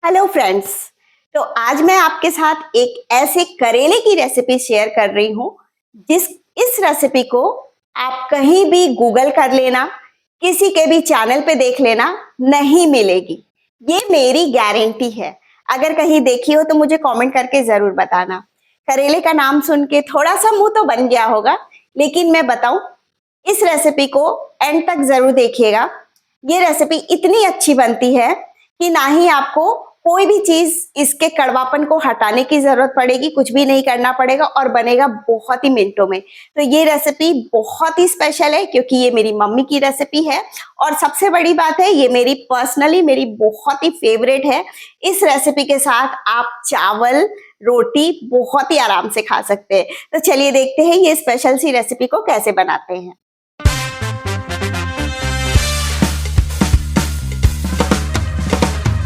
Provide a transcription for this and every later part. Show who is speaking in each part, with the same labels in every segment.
Speaker 1: Hello friends. तो आज मैं आपके साथ एक ऐसे करेले की रेसिपी शेयर कर रही हूँ इस रेसिपी को आप कहीं भी गूगल कर लेना, किसी के भी चैनल पे देख लेना, नहीं मिलेगी। ये मेरी गारंटी है। अगर कहीं देखी हो तो मुझे कमेंट करके जरूर बताना। करेले का नाम सुन के थोड़ा सा मुंह तो बन गया होगा, लेकिन मैं बताऊं, इस रेसिपी को एंड तक जरूर देखिएगा। ये रेसिपी इतनी अच्छी बनती है कि ना ही आपको कोई भी चीज इसके कड़वापन को हटाने की जरूरत पड़ेगी, कुछ भी नहीं करना पड़ेगा और बनेगा बहुत ही मिनटों में। तो ये रेसिपी बहुत ही स्पेशल है क्योंकि ये मेरी मम्मी की रेसिपी है और सबसे बड़ी बात है ये मेरी बहुत ही फेवरेट है। इस रेसिपी के साथ आप चावल रोटी बहुत ही आराम से खा सकते हैं। तो चलिए देखते हैं ये स्पेशल सी रेसिपी को कैसे बनाते हैं।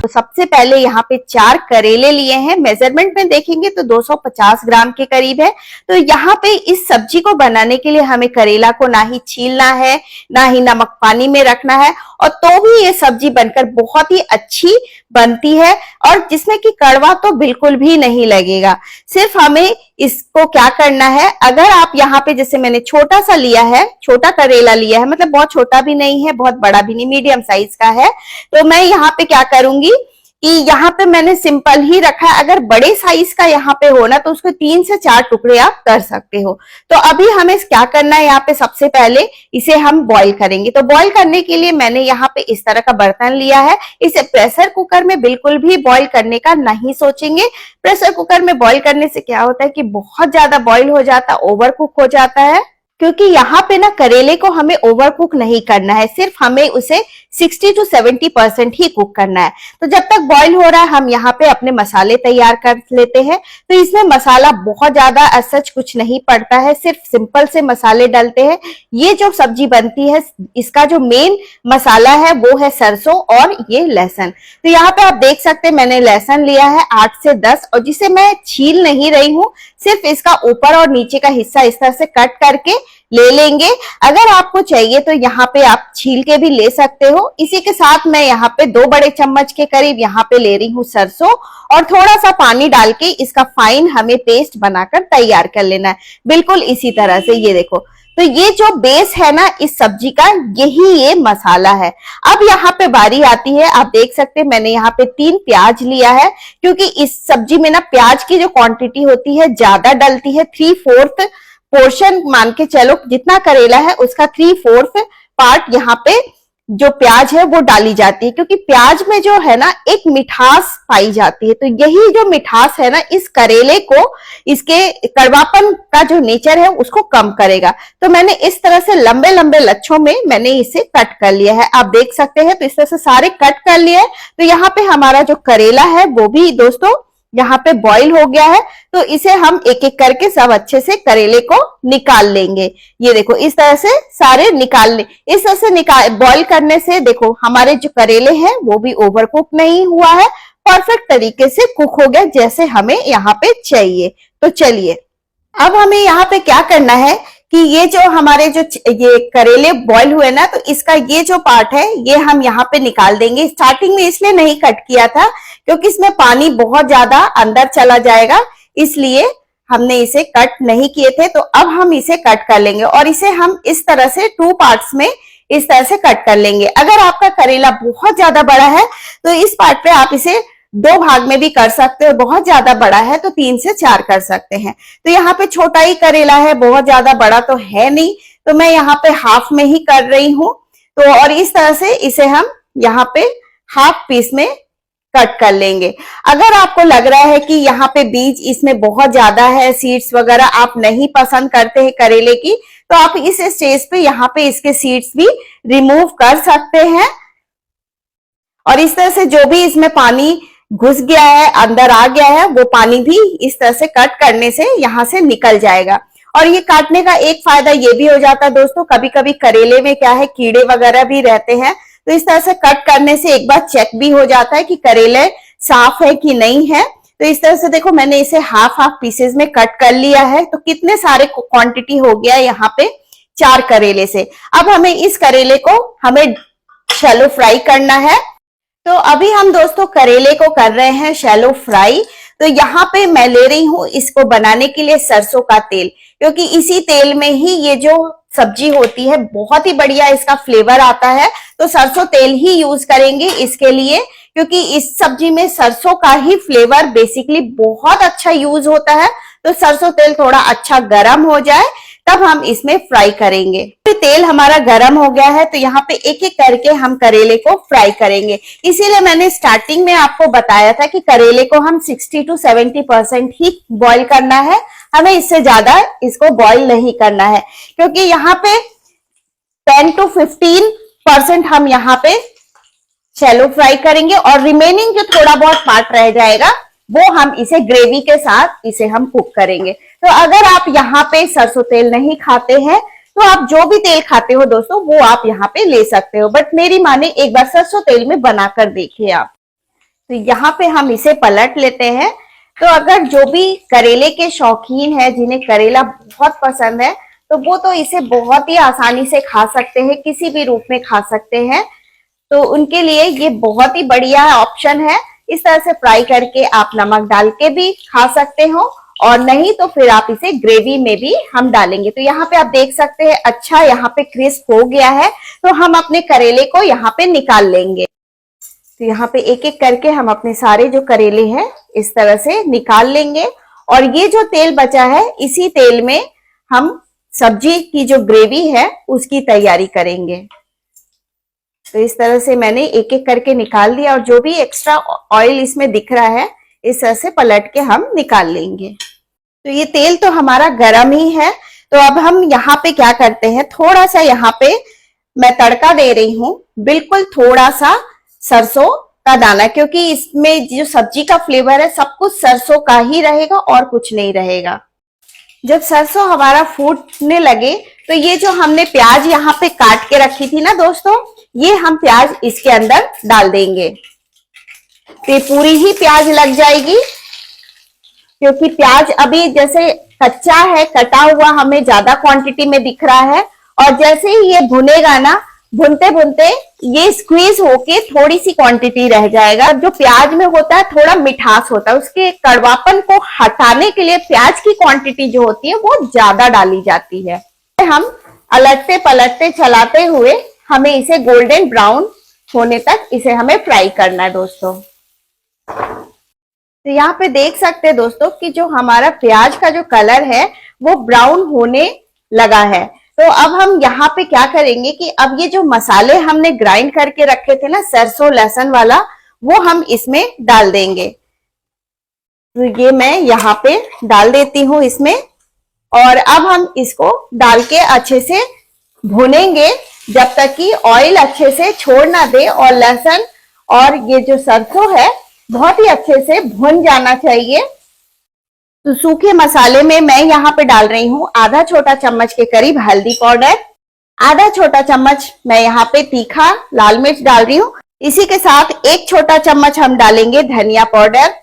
Speaker 1: तो सबसे पहले यहाँ पे 4 करेले लिए हैं। मेजरमेंट में देखेंगे तो 250 ग्राम के करीब है। तो यहाँ पे इस सब्जी को बनाने के लिए हमें करेला को ना ही छीलना है, ना ही नमक पानी में रखना है, और तो भी ये सब्जी बनकर बहुत ही अच्छी बनती है और जिसमें कि कड़वा तो बिल्कुल भी नहीं लगेगा। सिर्फ हमें इसको क्या करना है, अगर आप यहाँ पे जैसे मैंने छोटा सा लिया है, छोटा करेला लिया है, मतलब बहुत छोटा भी नहीं है बहुत बड़ा भी नहीं, मीडियम साइज का है, तो मैं यहाँ पे क्या करूंगी कि यहाँ पे मैंने सिंपल ही रखा है। अगर बड़े साइज का यहाँ पे हो ना तो उसको 3 से 4 टुकड़े आप कर सकते हो। तो अभी हमें क्या करना है, यहाँ पे सबसे पहले इसे हम बॉईल करेंगे। तो बॉईल करने के लिए मैंने यहाँ पे इस तरह का बर्तन लिया है। इसे प्रेशर कुकर में बिल्कुल भी बॉईल करने का नहीं सोचेंगे। प्रेशर कुकर में बॉईल करने से क्या होता है कि बहुत ज्यादा बॉईल हो जाता है, ओवर कुक हो जाता है। क्योंकि यहाँ पे ना करेले को हमें ओवर कुक नहीं करना है, सिर्फ हमें उसे 60 to 70% ही कुक करना है। तो जब तक बॉईल हो रहा है हम यहाँ पे अपने मसाले तैयार कर लेते हैं। तो इसमें मसाला बहुत ज्यादा सच कुछ नहीं पड़ता है, सिर्फ सिंपल से मसाले डलते हैं। ये जो सब्जी बनती है इसका जो मेन मसाला है वो है सरसों और ये लहसुन। तो यहाँ पे आप देख सकते हैं मैंने लहसुन लिया है 8 से 10, और जिसे मैं छील नहीं रही हूँ, सिर्फ इसका ऊपर और नीचे का हिस्सा इस तरह से कट करके ले लेंगे। अगर आपको चाहिए तो यहाँ पे आप छील के भी ले सकते हो। इसी के साथ मैं यहाँ पे 2 बड़े चम्मच के करीब यहाँ पे ले रही हूँ सरसों, और थोड़ा सा पानी डाल के इसका फाइन हमें पेस्ट बनाकर तैयार कर लेना है, बिल्कुल इसी तरह से। ये देखो, तो ये जो बेस है ना इस सब्जी का, यही ये मसाला है। अब यहाँ पे बारी आती है, आप देख सकते हैं मैंने यहाँ पे 3 प्याज लिया है, क्योंकि इस सब्जी में ना प्याज की जो क्वांटिटी होती है ज्यादा डलती है। 3/4 पोर्शन मान के चलो, जितना करेला है उसका 3/4 पार्ट यहाँ पे जो प्याज है वो डाली जाती है, क्योंकि प्याज में जो है ना एक मिठास पाई जाती है। तो यही जो मिठास है ना इस करेले को, इसके कड़वापन का जो नेचर है उसको कम करेगा। तो मैंने इस तरह से लंबे लंबे लच्छों में मैंने इसे कट कर लिया है, आप देख सकते हैं। तो इस तरह से सारे कट कर लिए। तो यहाँ पे हमारा जो करेला है वो भी दोस्तों यहाँ पे बॉईल हो गया है। तो इसे हम एक एक करके सब अच्छे से करेले को निकाल लेंगे। ये देखो इस तरह से सारे निकाल ले। इस तरह से बॉईल करने से देखो हमारे जो करेले हैं वो भी ओवर कुक नहीं हुआ है, परफेक्ट तरीके से कुक हो गया जैसे हमें यहाँ पे चाहिए। तो चलिए अब हमें यहाँ पे क्या करना है कि ये जो हमारे जो ये करेले बॉईल हुए ना, तो इसका ये जो पार्ट है ये हम यहाँ पे निकाल देंगे। स्टार्टिंग में इसलिए नहीं कट किया था क्योंकि इसमें पानी बहुत ज्यादा अंदर चला जाएगा, इसलिए हमने इसे कट नहीं किए थे। तो अब हम इसे कट कर लेंगे और इसे हम इस तरह से 2 पार्ट्स में इस तरह से कट कर लेंगे। अगर आपका करेला बहुत ज्यादा बड़ा है तो इस पार्ट पे आप इसे 2 भाग में भी कर सकते हो, बहुत ज्यादा बड़ा है तो 3 से 4 कर सकते हैं। तो यहाँ पे छोटा ही करेला है, बहुत ज्यादा बड़ा तो है नहीं, तो मैं यहाँ पे हाफ में ही कर रही हूँ। तो और इस तरह से इसे हम यहाँ पे हाफ पीस में कट कर लेंगे। अगर आपको लग रहा है कि यहाँ पे बीज इसमें बहुत ज्यादा है, सीड्स वगैरह आप नहीं पसंद करते हैं करेले की, तो आप इस स्टेज पे यहाँ पे इसके सीड्स भी रिमूव कर सकते हैं। और इस तरह से जो भी इसमें पानी घुस गया है, अंदर आ गया है, वो पानी भी इस तरह से कट करने से यहाँ से निकल जाएगा। और ये काटने का एक फायदा ये भी हो जाता है दोस्तों, कभी कभी करेले में क्या है कीड़े वगैरह भी रहते हैं, तो इस तरह से कट करने से एक बार चेक भी हो जाता है कि करेले साफ है कि नहीं है। तो इस तरह से देखो मैंने इसे हाफ पीसेस में कट कर लिया है। तो कितने सारे क्वांटिटी हो गया यहाँ पे 4 करेले से। अब हमें इस करेले को हमें शैलो फ्राई करना है। तो अभी हम दोस्तों करेले को कर रहे हैं शैलो फ्राई। तो यहाँ पे मैं ले रही हूँ इसको बनाने के लिए सरसों का तेल, क्योंकि इसी तेल में ही ये जो सब्जी होती है बहुत ही बढ़िया इसका फ्लेवर आता है। तो सरसों तेल ही यूज करेंगे इसके लिए, क्योंकि इस सब्जी में सरसों का ही फ्लेवर बेसिकली बहुत अच्छा यूज होता है। तो सरसों तेल थोड़ा अच्छा गर्म हो जाए तब हम इसमें फ्राई करेंगे। तो तेल हमारा गर्म हो गया है, तो यहाँ पे एक एक करके हम करेले को फ्राई करेंगे। इसीलिए मैंने स्टार्टिंग में आपको बताया था कि करेले को हम 60 to 70% ही बॉईल करना है, हमें इससे ज्यादा इसको बॉईल नहीं करना है, क्योंकि यहाँ पे 10 to 15% हम यहाँ पे शैलो फ्राई करेंगे और रिमेनिंग जो थोड़ा बहुत पार्ट रह जाएगा वो हम इसे ग्रेवी के साथ इसे हम कुक करेंगे। तो अगर आप यहाँ पे सरसों तेल नहीं खाते हैं तो आप जो भी तेल खाते हो दोस्तों वो आप यहाँ पे ले सकते हो, बट मेरी माने एक बार सरसों तेल में बनाकर देखिए आप। तो यहाँ पे हम इसे पलट लेते हैं। तो अगर जो भी करेले के शौकीन है, जिन्हें करेला बहुत पसंद है, तो वो तो इसे बहुत ही आसानी से खा सकते हैं, किसी भी रूप में खा सकते हैं। तो उनके लिए ये बहुत ही बढ़िया ऑप्शन है। इस तरह से फ्राई करके आप नमक डाल के भी खा सकते हो, और नहीं तो फिर आप इसे ग्रेवी में भी हम डालेंगे। तो यहाँ पे आप देख सकते हैं अच्छा यहाँ पे क्रिस्प हो गया है। तो हम अपने करेले को यहाँ पे निकाल लेंगे। तो यहाँ पे एक एक करके हम अपने सारे जो करेले हैं इस तरह से निकाल लेंगे, और ये जो तेल बचा है इसी तेल में हम सब्जी की जो ग्रेवी है उसकी तैयारी करेंगे। तो इस तरह से मैंने एक एक करके निकाल दिया, और जो भी एक्स्ट्रा ऑयल इसमें दिख रहा है इस तरह से पलट के हम निकाल लेंगे। तो ये तेल तो हमारा गरम ही है। तो अब हम यहाँ पे क्या करते हैं, थोड़ा सा यहाँ पे मैं तड़का दे रही हूँ, बिल्कुल थोड़ा सा सरसों का दाना, क्योंकि इसमें जो सब्जी का फ्लेवर है सब कुछ सरसों का ही रहेगा और कुछ नहीं रहेगा। जब सरसों हमारा फूटने लगे तो ये जो हमने प्याज यहाँ पे काट के रखी थी ना दोस्तों, ये हम प्याज इसके अंदर डाल देंगे। तो पूरी ही प्याज लग जाएगी, क्योंकि प्याज अभी जैसे कच्चा है, कटा हुआ हमें ज्यादा क्वांटिटी में दिख रहा है, और जैसे ही ये भुनेगा ना, भुनते भुनते ये स्क्वीज होके थोड़ी सी क्वांटिटी रह जाएगा। जो प्याज में होता है थोड़ा मिठास होता है, उसके कड़वापन को हटाने के लिए प्याज की क्वांटिटी जो होती है वो ज्यादा डाली जाती है। हम अलटते पलटते चलाते हुए हमें इसे गोल्डन ब्राउन होने तक इसे हमें फ्राई करना है दोस्तों। तो यहाँ पे देख सकते हैं दोस्तों कि जो हमारा प्याज का जो कलर है वो ब्राउन होने लगा है। तो अब हम यहाँ पे क्या करेंगे कि अब ये जो मसाले हमने ग्राइंड करके रखे थे ना सरसों लहसुन वाला, वो हम इसमें डाल देंगे। तो ये मैं यहाँ पे डाल देती हूँ इसमें, और अब हम इसको डाल के अच्छे से भुनेंगे जब तक कि ऑयल अच्छे से छोड़ ना दे, और लहसुन और ये जो सरसों है बहुत ही अच्छे से भुन जाना चाहिए। तो सूखे मसाले में मैं यहाँ पे डाल रही हूँ आधा छोटा चम्मच के करीब हल्दी पाउडर, आधा छोटा चम्मच मैं यहाँ पे तीखा लाल मिर्च डाल रही हूँ। इसी के साथ एक छोटा चम्मच हम डालेंगे धनिया पाउडर,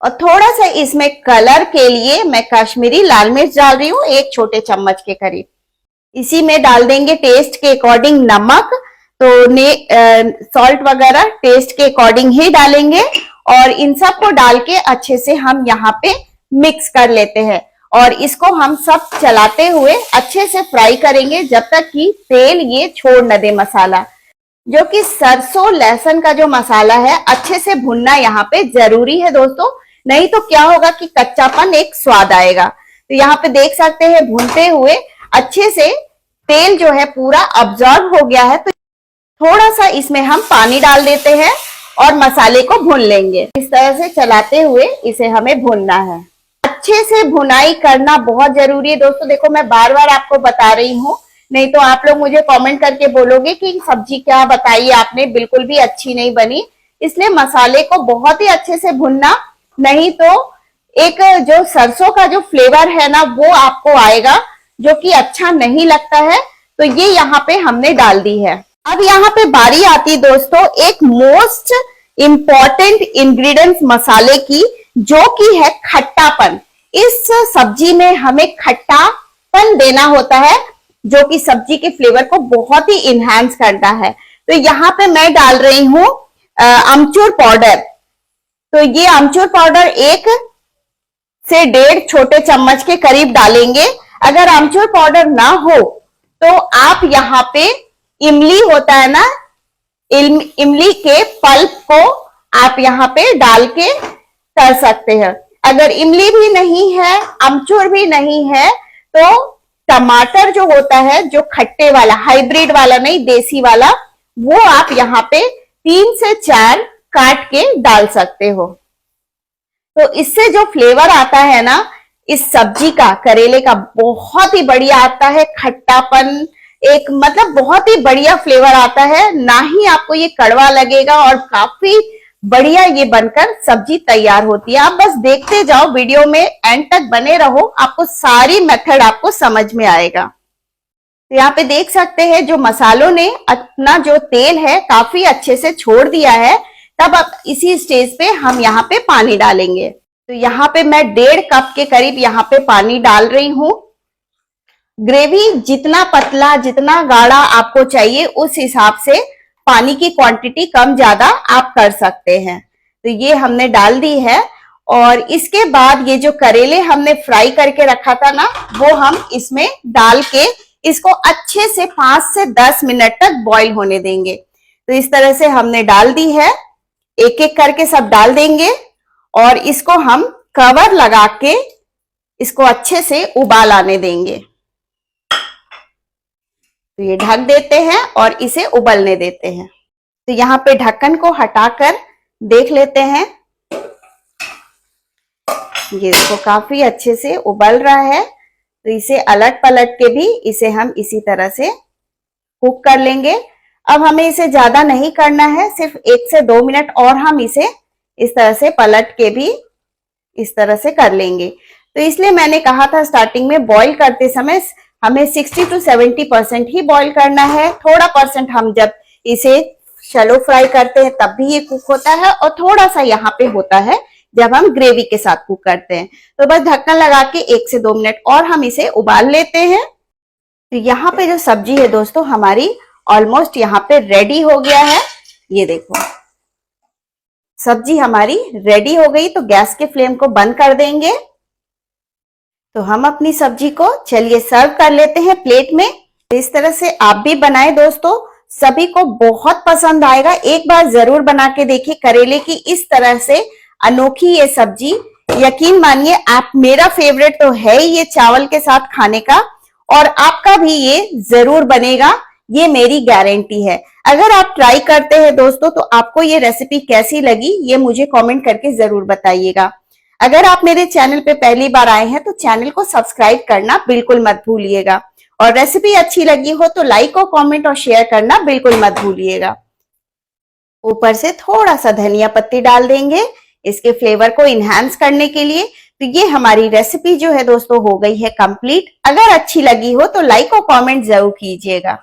Speaker 1: और थोड़ा सा इसमें कलर के लिए मैं कश्मीरी लाल मिर्च डाल रही हूँ, एक छोटे चम्मच के करीब। इसी में डाल देंगे टेस्ट के अकॉर्डिंग नमक। तो सॉल्ट वगैरह टेस्ट के अकॉर्डिंग ही डालेंगे, और इन सब को डाल के अच्छे से हम यहाँ पे मिक्स कर लेते हैं, और इसको हम सब चलाते हुए अच्छे से फ्राई करेंगे जब तक कि तेल ये छोड़ न दे मसाला। जो कि सरसों लहसुन का जो मसाला है अच्छे से भुनना यहाँ पे जरूरी है दोस्तों, नहीं तो क्या होगा कि कच्चापन एक स्वाद आएगा। तो यहाँ पे देख सकते हैं भूनते हुए अच्छे से तेल जो है पूरा अब्जॉर्ब हो गया है। तो थोड़ा सा इसमें हम पानी डाल देते हैं और मसाले को भून लेंगे। इस तरह से चलाते हुए इसे हमें भूनना है। अच्छे से भुनाई करना बहुत जरूरी है दोस्तों। देखो मैं बार बार आपको बता रही हूँ, नहीं तो आप लोग मुझे कमेंट करके बोलोगे कि सब्जी क्या बताई आपने, बिल्कुल भी अच्छी नहीं बनी। इसलिए मसाले को बहुत ही अच्छे से भुनना, नहीं तो एक जो सरसों का जो फ्लेवर है ना वो आपको आएगा जो कि अच्छा नहीं लगता है। तो ये यहाँ पे हमने डाल दी है। अब यहाँ पे बारी आती दोस्तों एक मोस्ट इंपॉर्टेंट इंग्रेडिएंट्स मसाले की, जो कि है खट्टापन। इस सब्जी में हमें खट्टापन देना होता है, जो कि सब्जी के फ्लेवर को बहुत ही इनहैंस करता है। तो यहाँ पे मैं डाल रही हूँ अमचूर पाउडर। तो ये अमचूर पाउडर 1 से 1.5 छोटे चम्मच के करीब डालेंगे। अगर अमचूर पाउडर ना हो तो आप यहाँ पे इमली होता है ना, इमली के पल्प को आप यहाँ पे डाल के कर सकते हैं। अगर इमली भी नहीं है, अमचूर भी नहीं है, तो टमाटर जो होता है, जो खट्टे वाला, हाइब्रिड वाला नहीं, देसी वाला, वो आप यहाँ पे 3 से 4 काट के डाल सकते हो। तो इससे जो फ्लेवर आता है ना इस सब्जी का, करेले का, बहुत ही बढ़िया आता है। खट्टापन, एक मतलब बहुत ही बढ़िया फ्लेवर आता है, ना ही आपको ये कड़वा लगेगा और काफी बढ़िया ये बनकर सब्जी तैयार होती है। आप बस देखते जाओ, वीडियो में एंड तक बने रहो, आपको सारी मेथड आपको समझ में आएगा। तो यहाँ पे देख सकते हैं जो मसालों ने अपना जो तेल है काफी अच्छे से छोड़ दिया है। तब अब इसी स्टेज पे हम यहाँ पे पानी डालेंगे। तो यहाँ पे मैं 1.5 कप के करीब यहाँ पे पानी डाल रही हूँ। ग्रेवी जितना पतला, जितना गाढ़ा आपको चाहिए उस हिसाब से पानी की क्वांटिटी कम ज्यादा आप कर सकते हैं। तो ये हमने डाल दी है और इसके बाद ये जो करेले हमने फ्राई करके रखा था ना, वो हम इसमें डाल के इसको अच्छे से 5 से 10 मिनट तक बॉईल होने देंगे। तो इस तरह से हमने डाल दी है, एक एक करके सब डाल देंगे और इसको हम कवर लगा के इसको अच्छे से उबाल आने देंगे। तो ये ढक देते हैं और इसे उबलने देते हैं। तो यहाँ पे ढक्कन को हटाकर देख लेते हैं, ये इसको काफी अच्छे से उबल रहा है। तो इसे अलट पलट के भी इसे हम इसी तरह से कुक कर लेंगे। अब हमें इसे ज्यादा नहीं करना है, सिर्फ 1 से 2 मिनट और हम इसे इस तरह से पलट के भी इस तरह से कर लेंगे। तो इसलिए मैंने कहा था स्टार्टिंग में, बॉईल करते समय हमें 60 to 70% ही बॉईल करना है। थोड़ा परसेंट हम जब इसे शैलो फ्राई करते हैं तब भी ये कुक होता है और थोड़ा सा यहाँ पे होता है जब हम ग्रेवी के साथ कुक करते हैं। तो बस ढक्कन लगा के 1 से 2 मिनट और हम इसे उबाल लेते हैं। तो यहाँ पे जो सब्जी है दोस्तों हमारी ऑलमोस्ट यहाँ पे रेडी हो गया है। ये देखो सब्जी हमारी रेडी हो गई। तो गैस के फ्लेम को बंद कर देंगे। तो हम अपनी सब्जी को चलिए सर्व कर लेते हैं प्लेट में। इस तरह से आप भी बनाएं दोस्तों, सभी को बहुत पसंद आएगा। एक बार जरूर बना के देखिए करेले की इस तरह से अनोखी ये सब्जी। यकीन मानिए आप, मेरा फेवरेट तो है ही ये चावल के साथ खाने का, और आपका भी ये जरूर बनेगा, ये मेरी गारंटी है। अगर आप ट्राई करते हैं दोस्तों तो आपको ये रेसिपी कैसी लगी ये मुझे कमेंट करके जरूर बताइएगा। अगर आप मेरे चैनल पे पहली बार आए हैं तो चैनल को सब्सक्राइब करना बिल्कुल मत भूलिएगा, और रेसिपी अच्छी लगी हो तो लाइक और कमेंट और शेयर करना बिल्कुल मत भूलिएगा। ऊपर से थोड़ा सा धनिया पत्ती डाल देंगे इसके फ्लेवर को इनहैंस करने के लिए। तो ये हमारी रेसिपी जो है दोस्तों हो गई है कंप्लीट। अगर अच्छी लगी हो तो लाइक और कमेंट जरूर कीजिएगा।